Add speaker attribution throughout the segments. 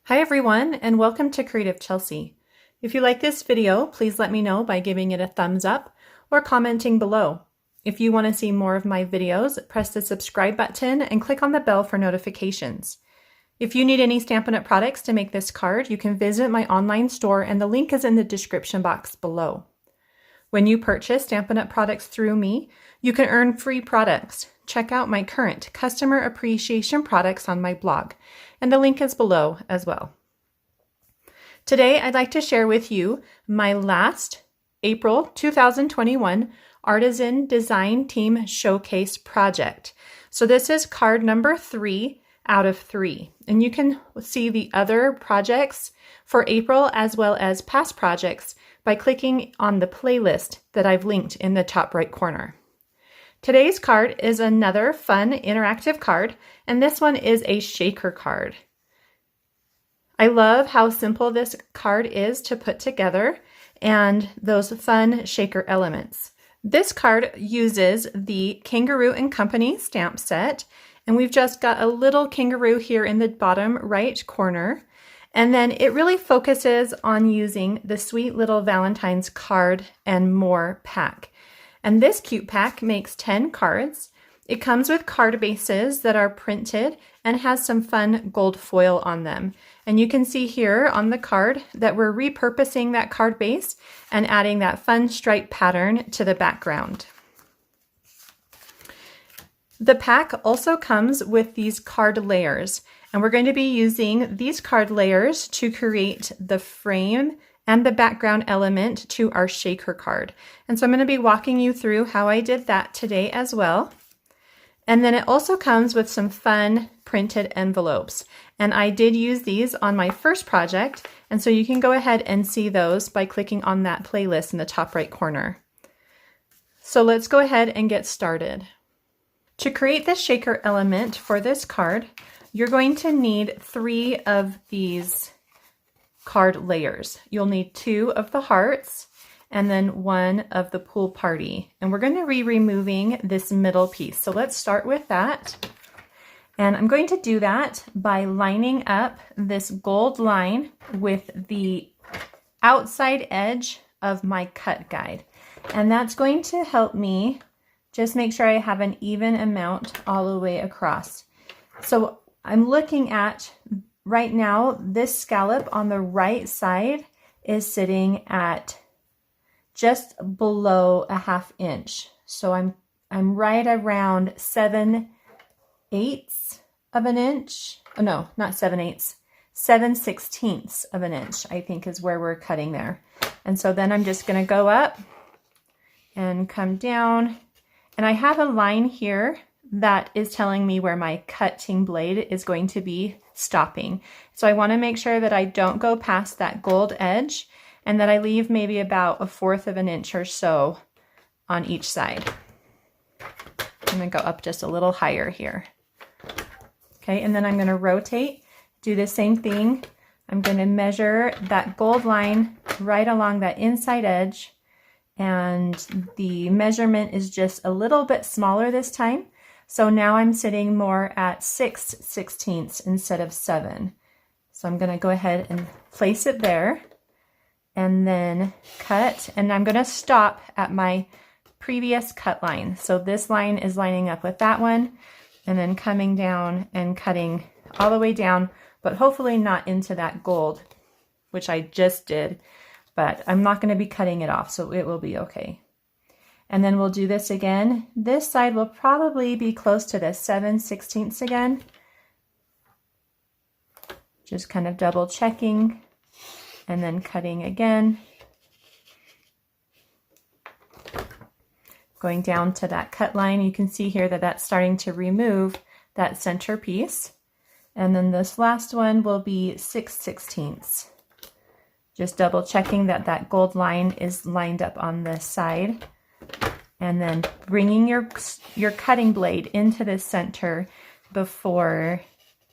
Speaker 1: Hi everyone, and welcome to Creative Chelsea. If you like this video, please let me know by giving it a thumbs up or commenting below. If you want to see more of my videos, press the subscribe button and click on the bell for notifications. If you need any Stampin' Up! Products to make this card, you can visit my online store and the link is in the description box below. When you purchase Stampin' Up! Products through me, you can earn free products. Check out my current customer appreciation products on my blog, and the link is below as well. Today, I'd like to share with you my last April 2021 Artisan Design Team Showcase project. So this is card number 3 out of 3, and you can see the other projects for April as well as past projects by clicking on the playlist that I've linked in the top right corner. Today's card is another fun interactive card, and this one is a shaker card. I love how simple this card is to put together and those fun shaker elements. This card uses the Kangaroo & Company stamp set, and we've just got a little kangaroo here in the bottom right corner. And then it really focuses on using the Sweet Little Valentine's Card and More pack. And this cute pack makes 10 cards. It comes with card bases that are printed and has some fun gold foil on them. And you can see here on the card that we're repurposing that card base and adding that fun stripe pattern to the background. The pack also comes with these card layers, and we're going to be using these card layers to create the frame and the background element to our shaker card. And so I'm going to be walking you through how I did that today as well. And then it also comes with some fun printed envelopes. And I did use these on my first project, and so you can go ahead and see those by clicking on that playlist in the top right corner. So let's go ahead and get started. To create the shaker element for this card, you're going to need 3 of these card layers. You'll need 2 of the hearts and then 1 of the pool party. And we're going to be removing this middle piece. So let's start with that. And I'm going to do that by lining up this gold line with the outside edge of my cut guide. And that's going to help me just make sure I have an even amount all the way across. So I'm looking at right now, this scallop on the right side is sitting at just below a ½ inch. So I'm right around 7/8 of an inch. Oh no, not 7/8, 7/16 of an inch, I think is where we're cutting there. And so then I'm just gonna go up and come down. And I have a line here that is telling me where my cutting blade is going to be stopping. So I want to make sure that I don't go past that gold edge and that I leave maybe about 1/4 of an inch or so on each side. I'm going to go up just a little higher here. Okay, and then I'm going to rotate, do the same thing. I'm going to measure that gold line right along that inside edge, and the measurement is just a little bit smaller this time. So now I'm sitting more at 6/16 instead of 7. So I'm going to go ahead and place it there and then cut. And I'm going to stop at my previous cut line. So this line is lining up with that one and then coming down and cutting all the way down, but hopefully not into that gold, which I just did, but I'm not going to be cutting it off, so it will be okay. And then we'll do this again. This side will probably be close to the 7/16 again. Just kind of double checking and then cutting again. Going down to that cut line, you can see here that that's starting to remove that center piece. And then this last one will be 6/16. Just double checking that that gold line is lined up on this side. And then bringing your cutting blade into the center before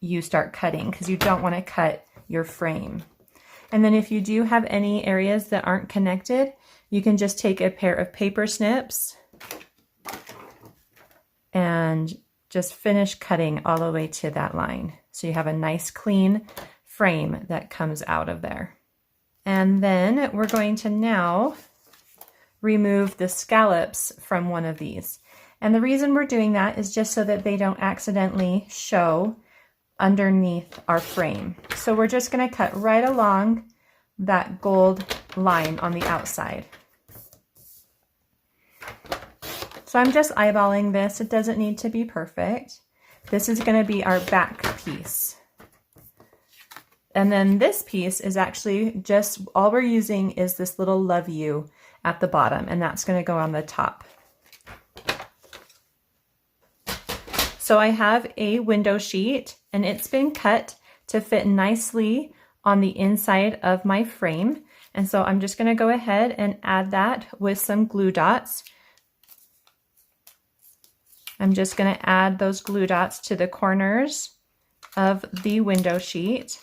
Speaker 1: you start cutting, because you don't want to cut your frame. And then if you do have any areas that aren't connected, you can just take a pair of paper snips and just finish cutting all the way to that line. So you have a nice clean frame that comes out of there. And then we're going to now remove the scallops from one of these. And the reason we're doing that is just so that they don't accidentally show underneath our frame. So we're just going to cut right along that gold line on the outside. So I'm just eyeballing this. It doesn't need to be perfect. This is going to be our back piece. And then this piece is actually just, all we're using is this little love you at the bottom, and that's going to go on the top. So I have a window sheet, and it's been cut to fit nicely on the inside of my frame. And so I'm just going to go ahead and add that with some glue dots. I'm just going to add those glue dots to the corners of the window sheet.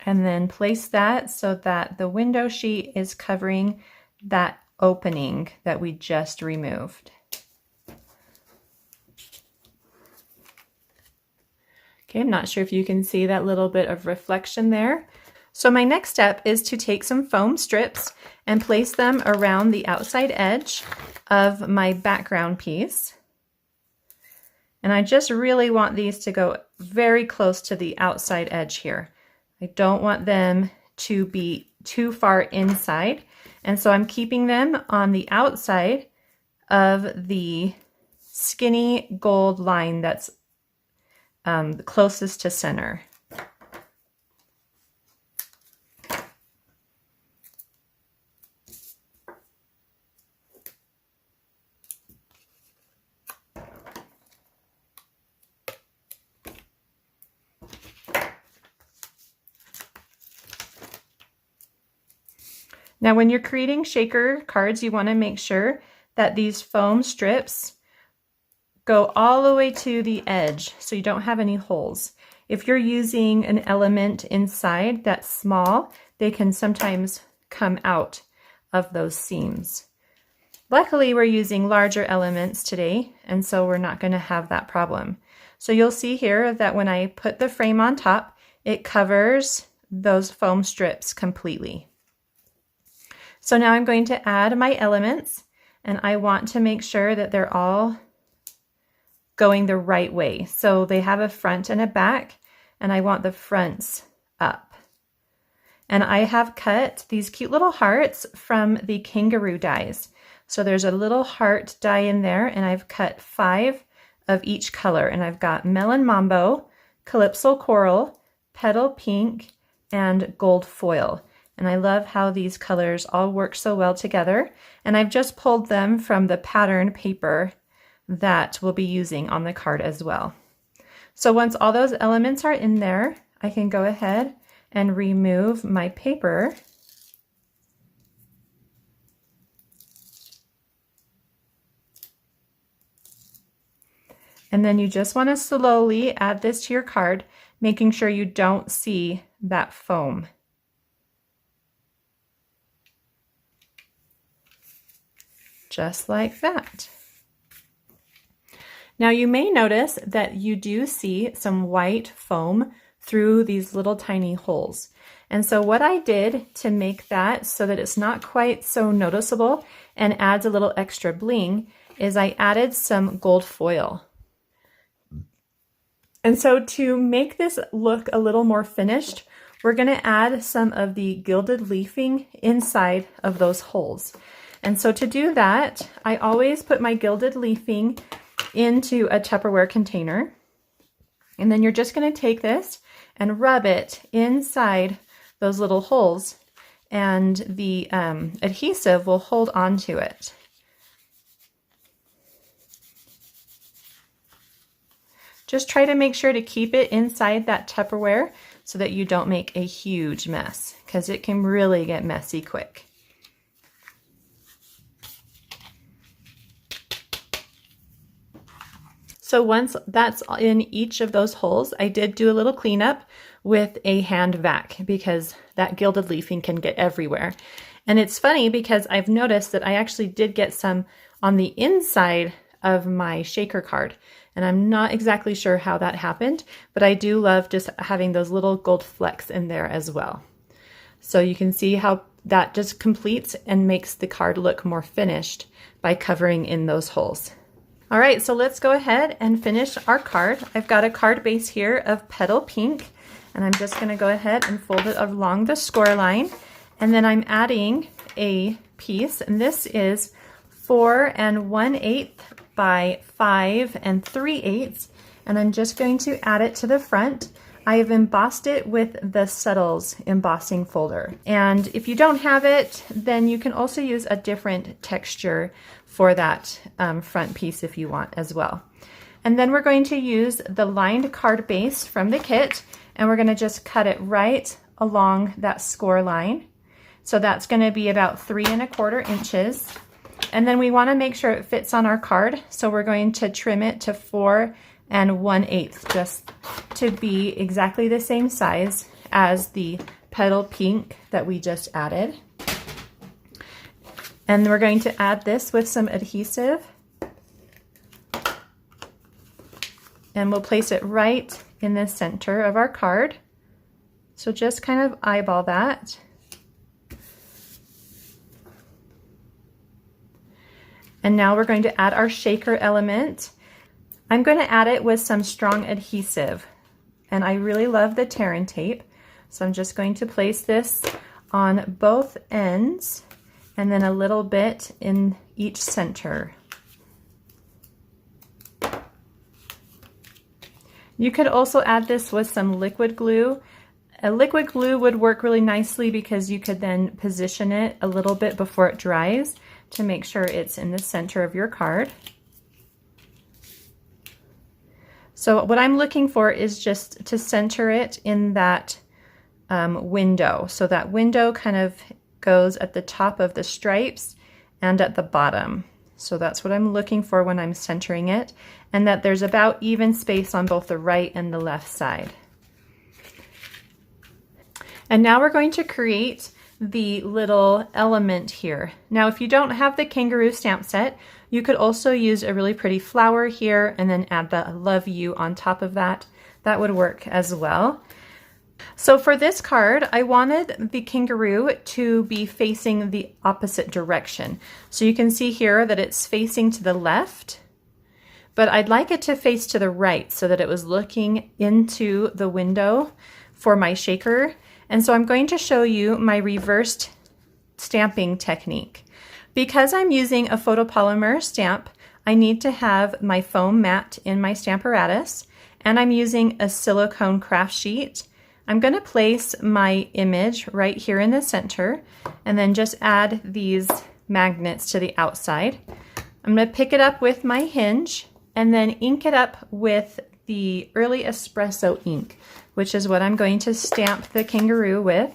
Speaker 1: And then place that so that the window sheet is covering that opening that we just removed. Okay, I'm not sure if you can see that little bit of reflection there. So my next step is to take some foam strips and place them around the outside edge of my background piece. And I just really want these to go very close to the outside edge here. I don't want them to be too far inside. And so I'm keeping them on the outside of the skinny gold line that's the closest to center. Now, when you're creating shaker cards, you want to make sure that these foam strips go all the way to the edge so you don't have any holes. If you're using an element inside that's small, they can sometimes come out of those seams. Luckily, we're using larger elements today, and so we're not going to have that problem. So you'll see here that when I put the frame on top, it covers those foam strips completely. So now I'm going to add my elements, and I want to make sure that they're all going the right way. So they have a front and a back, and I want the fronts up. And I have cut these cute little hearts from the Kangaroo dies. So there's a little heart die in there, and I've cut 5 of each color. And I've got Melon Mambo, Calypso Coral, Petal Pink, and Gold Foil. And I love how these colors all work so well together. And I've just pulled them from the pattern paper that we'll be using on the card as well. So once all those elements are in there, I can go ahead and remove my paper. And then you just want to slowly add this to your card, making sure you don't see that foam. Just like that. Now you may notice that you do see some white foam through these little tiny holes. And so what I did to make that so that it's not quite so noticeable and adds a little extra bling is I added some gold foil. And so to make this look a little more finished, we're going to add some of the gilded leafing inside of those holes. And so to do that, I always put my gilded leafing into a Tupperware container. And then you're just going to take this and rub it inside those little holes, and the adhesive will hold on to it. Just try to make sure to keep it inside that Tupperware so that you don't make a huge mess, because it can really get messy quick. So once that's in each of those holes, I did do a little cleanup with a hand vac because that gilded leafing can get everywhere. And it's funny because I've noticed that I actually did get some on the inside of my shaker card. And I'm not exactly sure how that happened, but I do love just having those little gold flecks in there as well. So you can see how that just completes and makes the card look more finished by covering in those holes. All right, so let's go ahead and finish our card. I've got a card base here of Petal Pink, and I'm just gonna go ahead and fold it along the score line. And then I'm adding a piece, and this is 4 1/8 by 5 3/8, and I'm just going to add it to the front. I have embossed it with the Subtles embossing folder. And if you don't have it, then you can also use a different texture for that front piece if you want as well. And then we're going to use the lined card base from the kit, and we're gonna just cut it right along that score line. So that's gonna be about 3 1/4 inches. And then we wanna make sure it fits on our card. So we're going to trim it to 4 1/8, just to be exactly the same size as the Petal Pink that we just added. And we're going to add this with some adhesive. And we'll place it right in the center of our card. So just kind of eyeball that. And now we're going to add our shaker element. I'm going to add it with some strong adhesive, and I really love the tear and tape. So I'm just going to place this on both ends and then a little bit in each center. You could also add this with some liquid glue. A liquid glue would work really nicely because you could then position it a little bit before it dries to make sure it's in the center of your card. So what I'm looking for is just to center it in that window. So that window kind of goes at the top of the stripes and at the bottom. So that's what I'm looking for when I'm centering it, and that there's about even space on both the right and the left side. And now we're going to create the little element here. Now, if you don't have the Kangaroo stamp set, you could also use a really pretty flower here and then add the love you on top of that. That would work as well. So for this card, I wanted the kangaroo to be facing the opposite direction. So you can see here that it's facing to the left, but I'd like it to face to the right so that it was looking into the window for my shaker. And so I'm going to show you my reversed stamping technique. Because I'm using a photopolymer stamp, I need to have my foam mat in my Stamparatus, and I'm using a silicone craft sheet. I'm going to place my image right here in the center and then just add these magnets to the outside. I'm going to pick it up with my hinge and then ink it up with the Early Espresso ink, which is what I'm going to stamp the kangaroo with.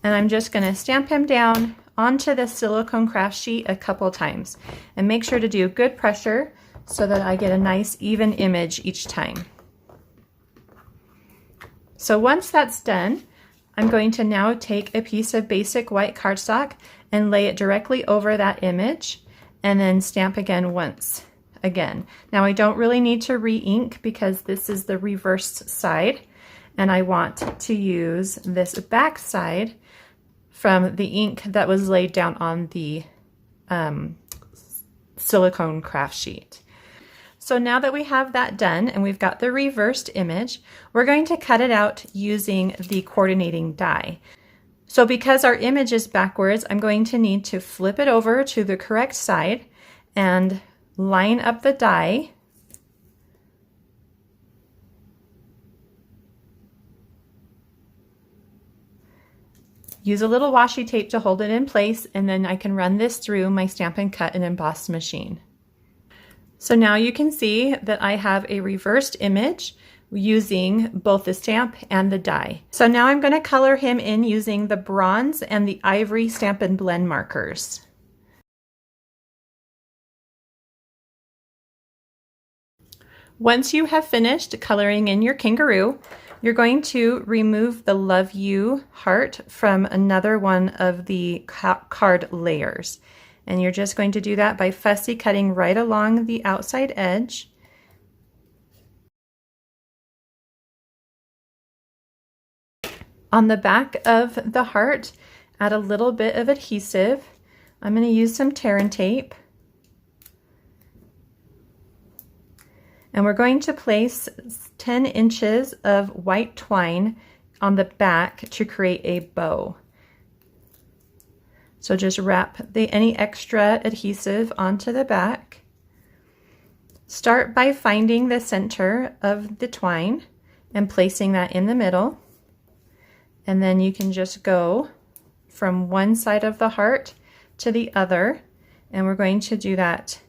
Speaker 1: And I'm just going to stamp him down onto the silicone craft sheet a couple times and make sure to do good pressure so that I get a nice even image each time. So once that's done, I'm going to now take a piece of basic white cardstock and lay it directly over that image and then stamp again once again. Now I don't really need to re-ink because this is the reversed side, and I want to use this back side from the ink that was laid down on the silicone craft sheet. So now that we have that done and we've got the reversed image, we're going to cut it out using the coordinating die. So because our image is backwards, I'm going to need to flip it over to the correct side and line up the die. Use a little washi tape to hold it in place, and then I can run this through my Stampin' Cut and Emboss machine. So now you can see that I have a reversed image using both the stamp and the die. So now I'm going to color him in using the bronze and the ivory Stampin' Blend markers. Once you have finished coloring in your kangaroo, you're going to remove the Love You heart from another one of the card layers. And you're just going to do that by fussy cutting right along the outside edge. On the back of the heart, add a little bit of adhesive. I'm going to use some tear and tape. And we're going to place 10 inches of white twine on the back to create a bow. So just wrap any extra adhesive onto the back. Start by finding the center of the twine and placing that in the middle. And then you can just go from one side of the heart to the other. And we're going to do that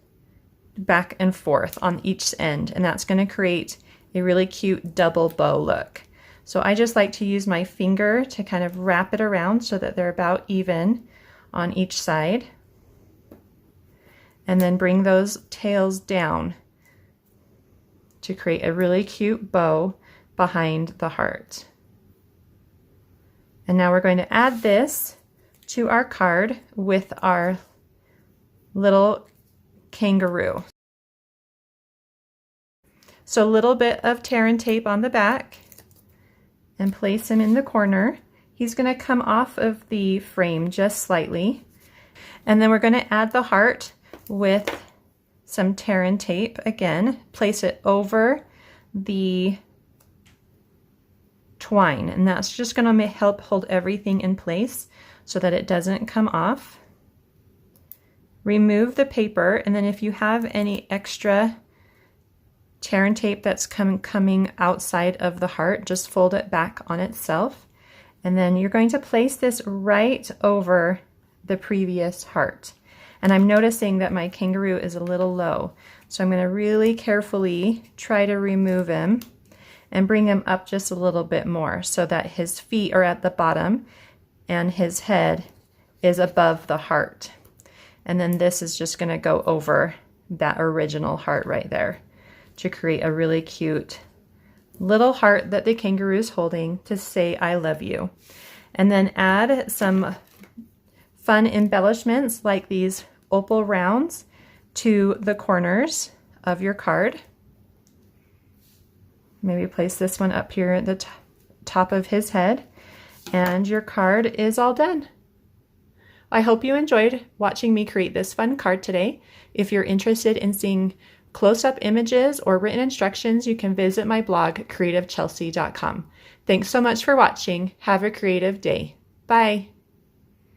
Speaker 1: back and forth on each end, and that's going to create a really cute double bow look. So I just like to use my finger to kind of wrap it around so that they're about even on each side, and then bring those tails down to create a really cute bow behind the heart. And now we're going to add this to our card with our little kangaroo. So a little bit of tear and tape on the back and place him in the corner. He's going to come off of the frame just slightly. And then we're going to add the heart with some tear and tape again. Place it over the twine, and that's just going to help hold everything in place so that it doesn't come off. Remove the paper, and then if you have any extra tear and tape that's coming outside of the heart, just fold it back on itself. And then you're going to place this right over the previous heart. And I'm noticing that my kangaroo is a little low, so I'm going to really carefully try to remove him and bring him up just a little bit more so that his feet are at the bottom and his head is above the heart. And then this is just going to go over that original heart right there to create a really cute little heart that the kangaroo is holding to say I love you. And then add some fun embellishments like these opal rounds to the corners of your card. Maybe place this one up here at the top of his head, and your card is all done. I hope you enjoyed watching me create this fun card today. If you're interested in seeing close-up images or written instructions, you can visit my blog, creativechelsea.com. Thanks so much for watching. Have a creative day. Bye.